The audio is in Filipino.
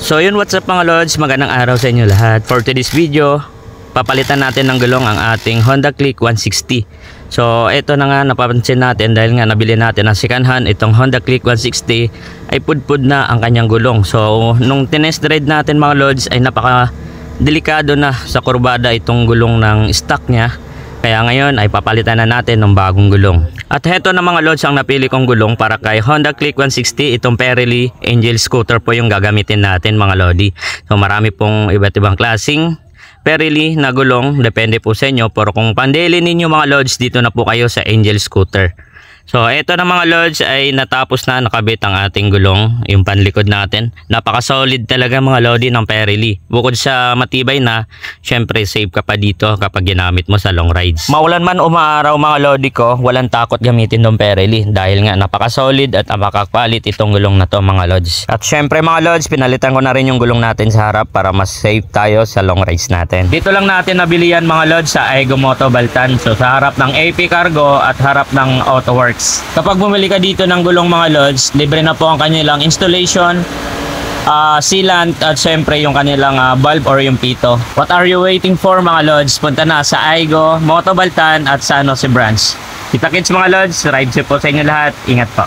So yun, what's up mga lods, magandang araw sa inyo lahat. For today's video, papalitan natin ng gulong ang ating Honda Click 160. So ito na nga, napapansin natin dahil nga nabili natin ang second hand itong Honda Click 160 ay pudpud na ang kanyang gulong. So nung tinest ride natin mga lods ay napaka delikado na sa kurbada itong gulong ng stock niya. Kaya ngayon ay papalitan na natin ng bagong gulong. At heto na mga lods ang napili kong gulong para kay Honda Click 160. Itong Pirelli Angel Scooter po yung gagamitin natin mga lodi. So marami pong iba't ibang klaseng Pirelli na gulong. Depende po sa inyo. Pero kung pandeli ninyo mga lods, dito na po kayo sa Angel Scooter. So eto na mga lods ay natapos na, nakabit ang ating gulong, yung panlikod natin. Napaka solid talaga mga lodi ng Pirelli. Bukod sa matibay na, syempre safe ka pa dito kapag ginamit mo sa long rides. Maulan man o maaraw mga lodi ko, walang takot gamitin ng Pirelli dahil nga napaka solid at napaka-quality itong gulong na to mga lods. At syempre mga lods, pinalitan ko na rin yung gulong natin sa harap para mas safe tayo sa long rides natin. Dito lang natin nabili yan mga lods sa Aigo Moto Baltan. So sa harap ng AP Cargo at harap ng AutoWorks. Kapag bumili ka dito ng gulong mga lods, libre na po ang kanilang installation, sealant at syempre yung kanilang bulb or yung pito. What are you waiting for mga lods? Punta na sa Aigo Moto Baltan at San Jose branch. Kita-kits mga lods, ride safe po sa inyo lahat. Ingat po.